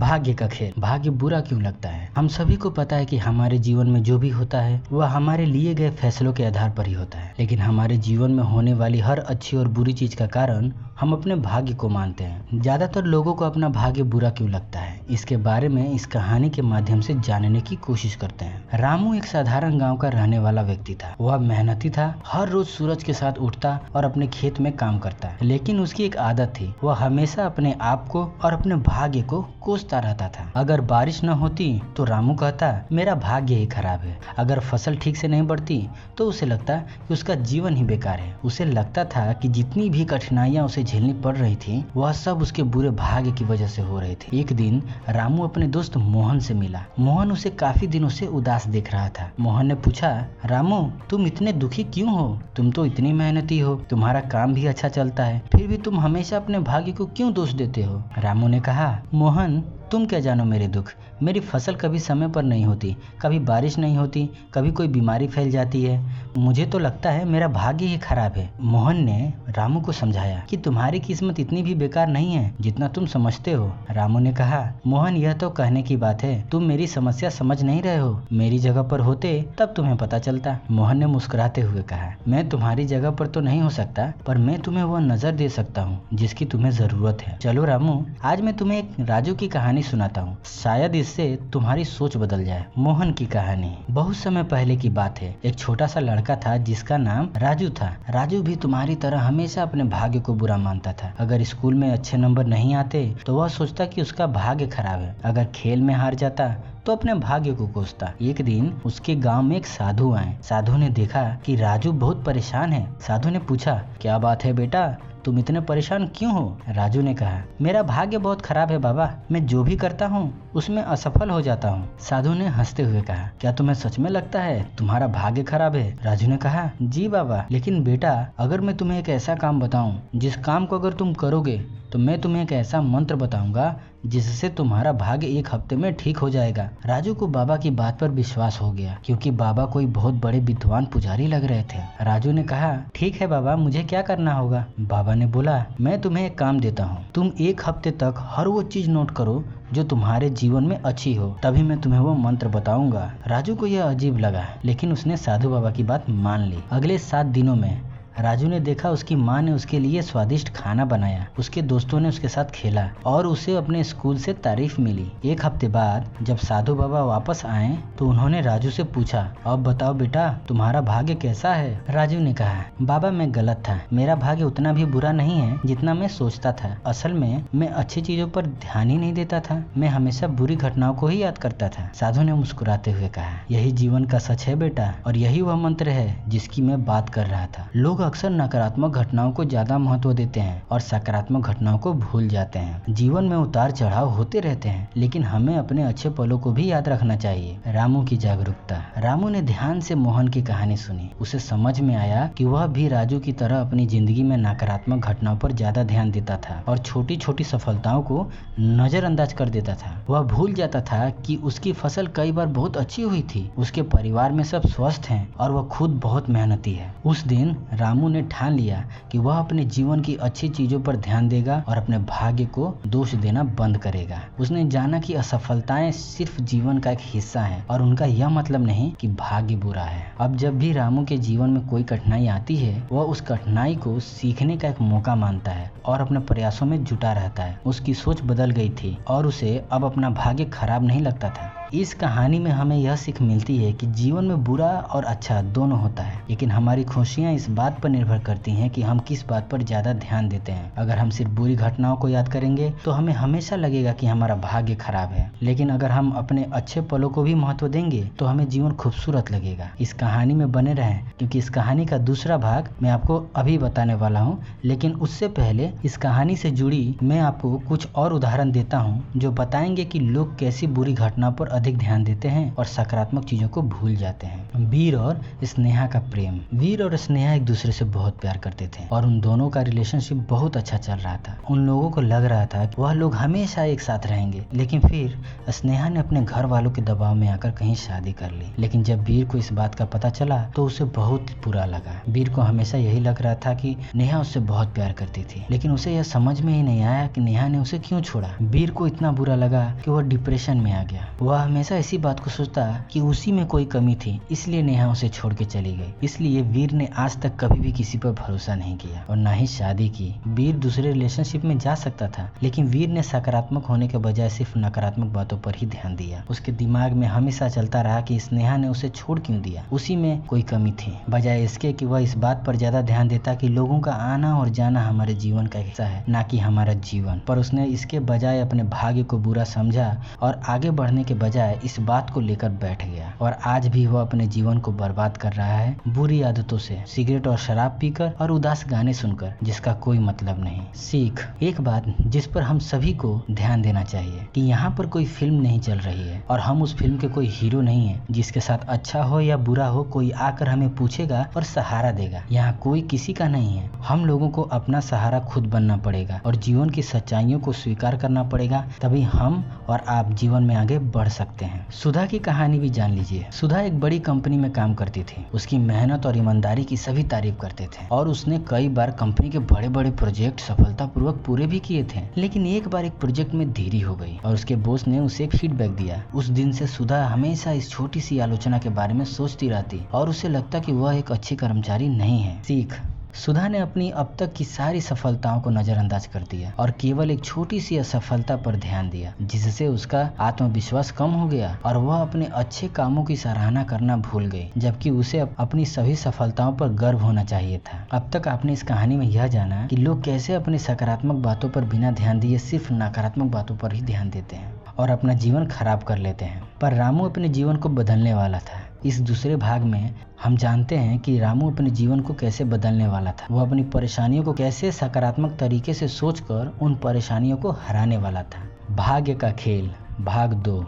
भाग्य का खेल। भाग्य बुरा क्यों लगता है? हम सभी को पता है कि हमारे जीवन में जो भी होता है वह हमारे लिए गए फैसलों के आधार पर ही होता है, लेकिन हमारे जीवन में होने वाली हर अच्छी और बुरी चीज का कारण हम अपने भाग्य को मानते हैं। ज्यादातर लोगों को अपना भाग्य बुरा क्यों लगता है, इसके बारे में इस कहानी के माध्यम से जानने की कोशिश करते हैं। रामू एक साधारण गांव का रहने वाला व्यक्ति था। वह मेहनती था, हर रोज सूरज के साथ उठता और अपने खेत में काम करता, लेकिन उसकी एक आदत थी, वह हमेशा अपने आप को और अपने भाग्य को कोसता रहता था। अगर बारिश न होती तो रामू कहता मेरा भाग्य ही खराब है। अगर फसल ठीक से नहीं बढ़ती तो उसे लगता कि उसका जीवन ही बेकार है। उसे लगता था कि जितनी भी कठिनाइयां उसे झेलनी पड़ रही थी वह सब उसके बुरे भाग्य की वजह से हो रही थी। एक दिन रामू अपने दोस्त मोहन से मिला। मोहन उसे काफी दिनों से उदास देख रहा था। मोहन ने पूछा, रामू तुम इतने दुखी क्यों हो? तुम तो इतनी मेहनती हो, तुम्हारा काम भी अच्छा चलता है, फिर भी तुम हमेशा अपने भाग्य को क्यों दोष देते हो? रामू ने कहा, मोहन तुम क्या जानो मेरे दुख। मेरी फसल कभी समय पर नहीं होती, कभी बारिश नहीं होती, कभी कोई बीमारी फैल जाती है। मुझे तो लगता है मेरा भाग्य ही खराब है। मोहन ने रामू को समझाया कि तुम्हारी किस्मत इतनी भी बेकार नहीं है जितना तुम समझते हो। रामू ने कहा, मोहन यह तो कहने की बात है, तुम मेरी समस्या समझ नहीं रहे हो। मेरी जगह पर होते तब तुम्हें पता चलता। मोहन ने मुस्कुराते हुए कहा, मैं तुम्हारी जगह पर तो नहीं हो सकता, पर मैं तुम्हें वह नजर दे सकता हूँ जिसकी तुम्हें जरूरत है। चलो रामू, आज मैं तुम्हें एक राजू की कहानी सुनाता हूँ, शायद इससे तुम्हारी सोच बदल जाए। मोहन की कहानी। बहुत समय पहले की बात है। एक छोटा सा लड़का था जिसका नाम राजू था। राजू भी तुम्हारी तरह हमेशा अपने भाग्य को बुरा मानता था। अगर स्कूल में अच्छे नंबर नहीं आते तो वह सोचता कि उसका भाग्य खराब है। अगर खेल में हार जाता तो अपने भाग्य को कोसता। एक दिन उसके गांव में एक साधु आए। साधु ने देखा कि राजू बहुत परेशान है। साधु ने पूछा, क्या बात है बेटा, तुम इतने परेशान क्यों हो? राजू ने कहा, मेरा भाग्य बहुत खराब है बाबा, मैं जो भी करता हूँ उसमें असफल हो जाता हूँ। साधु ने हंसते हुए कहा, क्या तुम्हें सच में लगता है तुम्हारा भाग्य खराब है? राजू ने कहा, जी बाबा, लेकिन बेटा अगर मैं तुम्हें एक ऐसा काम बताऊं जिस काम को अगर तुम करोगे तो मैं तुम्हें एक ऐसा मंत्र बताऊंगा जिससे तुम्हारा भाग्य एक हफ्ते में ठीक हो जाएगा। राजू को बाबा की बात पर विश्वास हो गया, क्योंकि बाबा कोई बहुत बड़े विद्वान पुजारी लग रहे थे। राजू ने कहा, ठीक है बाबा, मुझे क्या करना होगा? बाबा ने बोला, मैं तुम्हें एक काम देता हूँ, तुम एक हफ्ते तक हर वो चीज नोट करो जो तुम्हारे जीवन में अच्छी हो, तभी मैं तुम्हें वो मंत्र बताऊंगा। राजू को यह अजीब लगा, लेकिन उसने साधु बाबा की बात मान ली। अगले 7 दिनों में राजू ने देखा उसकी माँ ने उसके लिए स्वादिष्ट खाना बनाया, उसके दोस्तों ने उसके साथ खेला और उसे अपने स्कूल से तारीफ मिली। एक हफ्ते बाद जब साधु बाबा वापस आए तो उन्होंने राजू से पूछा, अब बताओ बेटा तुम्हारा भाग्य कैसा है? राजू ने कहा, बाबा मैं गलत था, मेरा भाग्य उतना भी बुरा नहीं है जितना मैं सोचता था। असल में मैं अच्छी चीजों पर ध्यान ही नहीं देता था, मैं हमेशा बुरी घटनाओं को ही याद करता था। साधु ने मुस्कुराते हुए कहा, यही जीवन का सच है बेटा, और यही वह मंत्र है जिसकी मैं बात कर रहा था। लोग अक्सर नकारात्मक घटनाओं को ज्यादा महत्व देते हैं और सकारात्मक घटनाओं को भूल जाते हैं। जीवन में उतार चढ़ाव होते रहते हैं, लेकिन हमें अपने अच्छे पलों को भी याद रखना चाहिए। रामू की जागरूकता। रामू ने ध्यान से मोहन की कहानी सुनी। उसे समझ में आया कि वह भी राजू की तरह अपनी जिंदगी में नकारात्मक घटनाओं पर ज्यादा ध्यान देता था और छोटी छोटी सफलताओं को नजरअंदाज कर देता था। वह भूल जाता था कि उसकी फसल कई बार बहुत अच्छी हुई थी, उसके परिवार में सब स्वस्थ हैं और वह खुद बहुत मेहनती है। उस दिन रामू ने ठान लिया कि वह अपने जीवन की अच्छी चीजों पर ध्यान देगा और अपने भाग्य को दोष देना बंद करेगा। उसने जाना कि असफलताएं सिर्फ जीवन का एक हिस्सा है और उनका यह मतलब नहीं कि भाग्य बुरा है। अब जब भी रामू के जीवन में कोई कठिनाई आती है वह उस कठिनाई को सीखने का एक मौका मानता है और अपने प्रयासों में जुटा रहता है। उसकी सोच बदल गई थी और उसे अब अपना भाग्य खराब नहीं लगता था। इस कहानी में हमें यह सीख मिलती है कि जीवन में बुरा और अच्छा दोनों होता है, लेकिन हमारी खुशियाँ इस बात पर निर्भर करती हैं कि हम किस बात पर ज्यादा ध्यान देते हैं। अगर हम सिर्फ बुरी घटनाओं को याद करेंगे तो हमें हमेशा लगेगा कि हमारा भाग्य खराब है, लेकिन अगर हम अपने अच्छे पलों को भी महत्व देंगे तो हमें जीवन खूबसूरत लगेगा। इस कहानी में बने रहें, क्योंकि इस कहानी का दूसरा भाग मैं आपको अभी बताने वाला हूँ। लेकिन उससे पहले इस कहानी से जुड़ी मैं आपको कुछ और उदाहरण देता हूँ जो बताएंगे कि लोग कैसी बुरी घटना पर अधिक ध्यान देते हैं और सकारात्मक चीजों को भूल जाते हैं। वीर और स्नेहा का प्रेम। वीर और स्नेहा एक दूसरे से बहुत प्यार करते थे और उन दोनों का रिलेशनशिप बहुत अच्छा चल रहा था। उन लोगों को लग रहा था कि वह लोग हमेशा एक साथ रहेंगे, लेकिन फिर स्नेहा ने अपने घर वालों के दबाव में आकर कहीं शादी कर ली। लेकिन जब वीर को इस बात का पता चला तो उसे बहुत बुरा लगा। वीर को हमेशा यही लग रहा था कि नेहा उससे बहुत प्यार करती थी, लेकिन उसे यह समझ में ही नहीं आया कि नेहा ने उसे क्यों छोड़ा। वीर को इतना बुरा लगा कि वह डिप्रेशन में आ गया। वह हमेशा इसी बात को सोचता कि उसी में कोई कमी थी, इसलिए नेहा उसे छोड़ के चली गई। इसलिए वीर ने आज तक कभी भी किसी पर भरोसा नहीं किया और ना ही शादी की। वीर दूसरे रिलेशनशिप में जा सकता था, लेकिन वीर ने सकारात्मक होने के बजाय सिर्फ नकारात्मक बातों पर ही ध्यान दिया। उसके दिमाग में हमेशा चलता रहा कि स्नेहा ने उसे छोड़ क्यों दिया, उसी में कोई कमी थी, बजाय इसके कि वह इस बात पर ज्यादा ध्यान देता कि लोगों का आना और जाना हमारे जीवन का हिस्सा है, ना कि हमारा जीवन। पर उसने इसके बजाय अपने भाग्य को बुरा समझा और आगे बढ़ने के बजाय इस बात को लेकर बैठ गया। और आज भी वह अपने जीवन को बर्बाद कर रहा है बुरी आदतों से, सिगरेट और शराब पीकर और उदास गाने सुनकर, जिसका कोई मतलब नहीं। सीख। एक बात जिस पर हम सभी को ध्यान देना चाहिए कि यहाँ पर कोई फिल्म नहीं चल रही है और हम उस फिल्म के कोई हीरो नहीं है जिसके साथ अच्छा हो या बुरा हो कोई आकर हमें पूछेगा और सहारा देगा। यहाँ कोई किसी का नहीं है। हम लोगों को अपना सहारा खुद बनना पड़ेगा और जीवन की सच्चाइयों को स्वीकार करना पड़ेगा, तभी हम और आप जीवन में आगे बढ़ सकते हैं। सुधा की कहानी भी जान लीजिए। सुधा एक बड़ी कंपनी में काम करती थी। उसकी मेहनत और ईमानदारी की सभी तारीफ करते थे और उसने कई बार कंपनी के बड़े बड़े प्रोजेक्ट सफलतापूर्वक पूरे भी किए थे। लेकिन एक बार एक प्रोजेक्ट में देरी हो गई और उसके बॉस ने उसे एक फीडबैक दिया। उस दिन से सुधा हमेशा इस छोटी सी आलोचना के बारे में सोचती रहती और उसे लगता कि वह एक अच्छी कर्मचारी नहीं है। सीख। सुधा ने अपनी अब तक की सारी सफलताओं को नजरअंदाज कर दिया और केवल एक छोटी सी असफलता पर ध्यान दिया, जिससे उसका आत्मविश्वास कम हो गया और वह अपने अच्छे कामों की सराहना करना भूल गई, जबकि उसे अपनी सभी सफलताओं पर गर्व होना चाहिए था। अब तक आपने इस कहानी में यह जाना कि लोग कैसे अपनी सकारात्मक बातों पर बिना ध्यान दिए सिर्फ नकारात्मक बातों पर ही ध्यान देते हैं और अपना जीवन खराब कर लेते हैं। पर रामू अपने जीवन को बदलने वाला था। इस दूसरे भाग में हम जानते हैं कि रामू अपने जीवन को कैसे बदलने वाला था। वो अपनी परेशानियों को कैसे सकारात्मक तरीके से सोचकर उन परेशानियों को हराने वाला था। भाग्य का खेल भाग 2।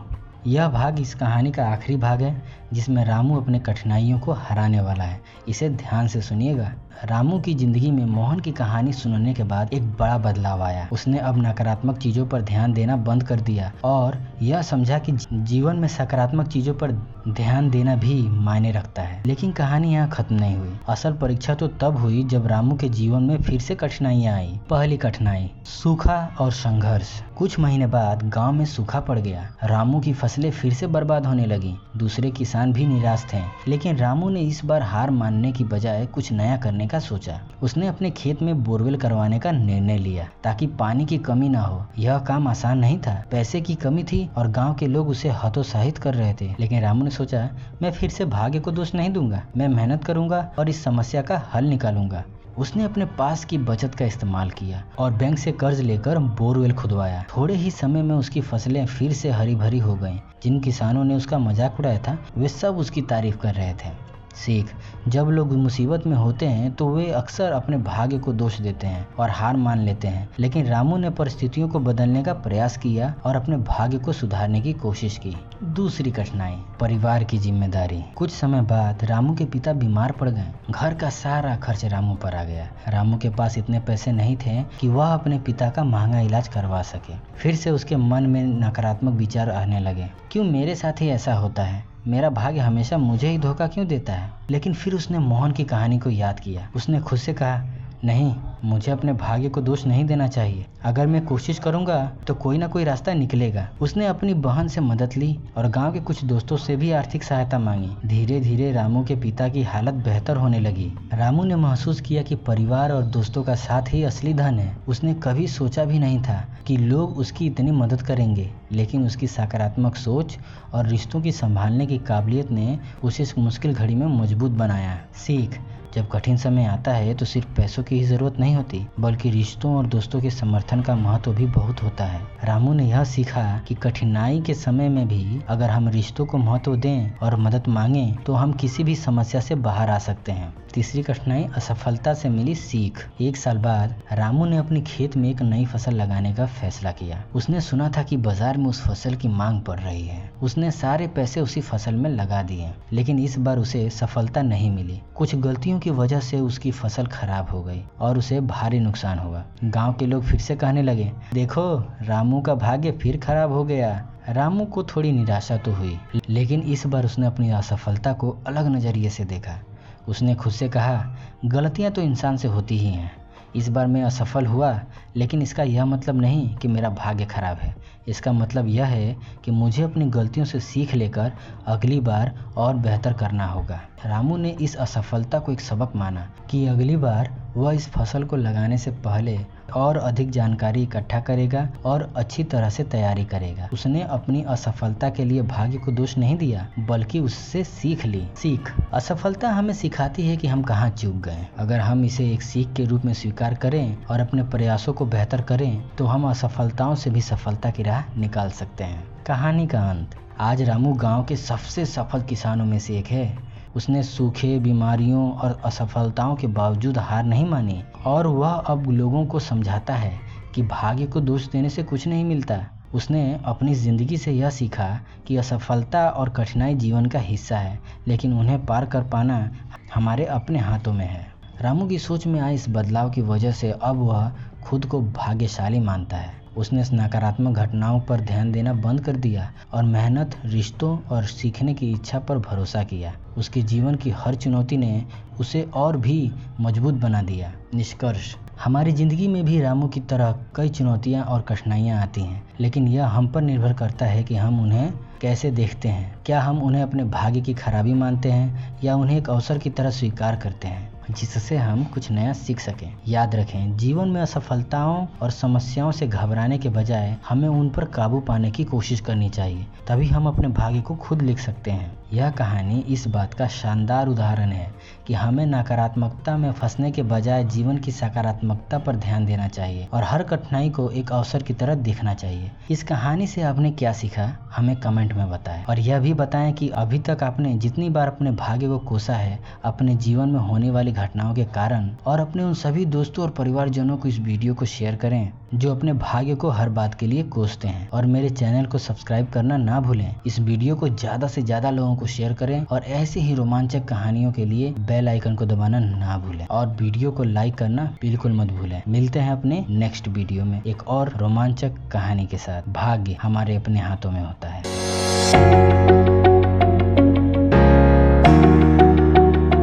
यह भाग इस कहानी का आखिरी भाग है जिसमें रामू अपने कठिनाइयों को हराने वाला है। इसे ध्यान से सुनिएगा। रामू की जिंदगी में मोहन की कहानी सुनने के बाद एक बड़ा बदलाव आया। उसने अब नकारात्मक चीजों पर ध्यान देना बंद कर दिया और यह समझा कि जीवन में सकारात्मक चीजों पर ध्यान देना भी मायने रखता है। लेकिन कहानी यहाँ खत्म नहीं हुई। असल परीक्षा तो तब हुई जब रामू के जीवन में फिर से कठिनाइयाँ आई। पहली कठिनाई सूखा और संघर्ष। कुछ महीने बाद गांव में सूखा पड़ गया। रामू की फसलें फिर से बर्बाद होने लगी। दूसरे किसान भी निराश थे, लेकिन रामू ने इस बार हार मानने की बजाय कुछ नया करने का सोचा। उसने अपने खेत में बोरवेल करवाने का निर्णय लिया ताकि पानी की कमी ना हो। यह काम आसान नहीं था, पैसे की कमी थी और गांव के लोग उसे हतोत्साहित कर रहे थे। लेकिन रामू ने सोचा, मैं फिर से भाग्य को दोष नहीं दूंगा, मैं मेहनत करूंगा और इस समस्या का हल निकालूंगा। उसने अपने पास की बचत का इस्तेमाल किया और बैंक से कर्ज लेकर बोरवेल खुदवाया। थोड़े ही समय में उसकी फसलें फिर से हरी भरी हो गईं। जिन किसानों ने उसका मजाक उड़ाया था वे सब उसकी तारीफ कर रहे थे। सीख। जब लोग मुसीबत में होते हैं तो वे अक्सर अपने भाग्य को दोष देते हैं और हार मान लेते हैं, लेकिन रामू ने परिस्थितियों को बदलने का प्रयास किया और अपने भाग्य को सुधारने की कोशिश की। दूसरी कठिनाई परिवार की जिम्मेदारी। कुछ समय बाद रामू के पिता बीमार पड़ गए। घर का सारा खर्च रामू पर आ गया। रामू के पास इतने पैसे नहीं थे कि वह अपने पिता का महंगा इलाज करवा सके। फिर से उसके मन में नकारात्मक विचार आने लगे। क्यों मेरे साथ ही ऐसा होता है? मेरा भाग्य हमेशा मुझे ही धोखा क्यों देता है? लेकिन फिर उसने मोहन की कहानी को याद किया। उसने खुद से कहा, नहीं, मुझे अपने भाग्य को दोष नहीं देना चाहिए। अगर मैं कोशिश करूंगा तो कोई ना कोई रास्ता निकलेगा। उसने अपनी बहन से मदद ली और गांव के कुछ दोस्तों से भी आर्थिक सहायता मांगी। धीरे धीरे रामू के पिता की हालत बेहतर होने लगी। रामू ने महसूस किया कि परिवार और दोस्तों का साथ ही असली धन है। उसने कभी सोचा भी नहीं था कि लोग उसकी इतनी मदद करेंगे, लेकिन उसकी सकारात्मक सोच और रिश्तों की संभालने की काबिलियत ने उसे इस मुश्किल घड़ी में मजबूत बनाया। सीख। जब कठिन समय आता है तो सिर्फ पैसों की ही जरूरत नहीं होती, बल्कि रिश्तों और दोस्तों के समर्थन का महत्व भी बहुत होता है। रामू ने यह सीखा कि कठिनाई के समय में भी अगर हम रिश्तों को महत्व दें और मदद मांगें तो हम किसी भी समस्या से बाहर आ सकते हैं। तीसरी कठिनाई असफलता से मिली सीख। एक साल बाद रामू ने अपनी खेत में एक नई फसल लगाने का फैसला किया। उसने सुना था कि बाजार में उस फसल की मांग बढ़ रही है। उसने सारे पैसे उसी फसल में लगा दिए, लेकिन इस बार उसे सफलता नहीं मिली। कुछ गलतियों की वजह से उसकी फसल खराब हो गई और उसे भारी नुकसान हुआ। गांव के लोग फिर से कहने लगे, देखो रामू का भाग्य फिर खराब हो गया। रामू को थोड़ी निराशा तो हुई, लेकिन इस बार उसने अपनी असफलता को अलग नजरिए से देखा। उसने खुद से कहा, गलतियां तो इंसान से होती ही हैं। इस बार मैं असफल हुआ, लेकिन इसका यह मतलब नहीं कि मेरा भाग्य खराब है। इसका मतलब यह है कि मुझे अपनी गलतियों से सीख लेकर अगली बार और बेहतर करना होगा। रामू ने इस असफलता को एक सबक माना कि अगली बार वह इस फसल को लगाने से पहले और अधिक जानकारी इकट्ठा करेगा और अच्छी तरह से तैयारी करेगा। उसने अपनी असफलता के लिए भाग्य को दोष नहीं दिया, बल्कि उससे सीख ली। सीख। असफलता हमें सिखाती है कि हम कहाँ चूक गए। अगर हम इसे एक सीख के रूप में स्वीकार करें और अपने प्रयासों को बेहतर करें, तो हम असफलताओं से भी सफलता की राह निकाल सकते हैं। कहानी का अंत। आज रामू गाँव के सबसे सफल किसानों में से एक है। उसने सूखे, बीमारियों और असफलताओं के बावजूद हार नहीं मानी और वह अब लोगों को समझाता है कि भाग्य को दोष देने से कुछ नहीं मिलता। उसने अपनी ज़िंदगी से यह सीखा कि असफलता और कठिनाई जीवन का हिस्सा है, लेकिन उन्हें पार कर पाना हमारे अपने हाथों में है। रामू की सोच में आए इस बदलाव की वजह से अब वह खुद को भाग्यशाली मानता है। उसने नकारात्मक घटनाओं पर ध्यान देना बंद कर दिया और मेहनत, रिश्तों और सीखने की इच्छा पर भरोसा किया। उसके जीवन की हर चुनौती ने उसे और भी मजबूत बना दिया। निष्कर्ष। हमारी ज़िंदगी में भी रामू की तरह कई चुनौतियां और कठिनाइयां आती हैं, लेकिन यह हम पर निर्भर करता है कि हम उन्हें कैसे देखते हैं। क्या हम उन्हें अपने भाग्य की खराबी मानते हैं या उन्हें एक अवसर की तरह स्वीकार करते हैं जिससे हम कुछ नया सीख सकें। याद रखें, जीवन में असफलताओं और समस्याओं से घबराने के बजाय हमें उन पर काबू पाने की कोशिश करनी चाहिए। तभी हम अपने भाग्य को खुद लिख सकते हैं। यह कहानी इस बात का शानदार उदाहरण है कि हमें नकारात्मकता में फंसने के बजाय जीवन की सकारात्मकता पर ध्यान देना चाहिए और हर कठिनाई को एक अवसर की तरह देखना चाहिए। इस कहानी से आपने क्या सीखा, हमें कमेंट में बताएं और यह भी बताएं कि अभी तक आपने जितनी बार अपने भाग्य को कोसा है अपने जीवन में होने वाली घटनाओं के कारण, और अपने उन सभी दोस्तों और परिवारजनों को इस वीडियो को शेयर करें जो अपने भाग्य को हर बात के लिए कोसते हैं। और मेरे चैनल को सब्सक्राइब करना ना भूलें। इस वीडियो को ज़्यादा से ज़्यादा लोगों को शेयर करें और ऐसे ही रोमांचक कहानियों के लिए बेल आइकन को दबाना ना भूलें और वीडियो को लाइक करना बिल्कुल मत भूलें। मिलते हैं अपने नेक्स्ट वीडियो में एक और रोमांचक कहानी के साथ। भाग्य हमारे अपने हाथों में होता है।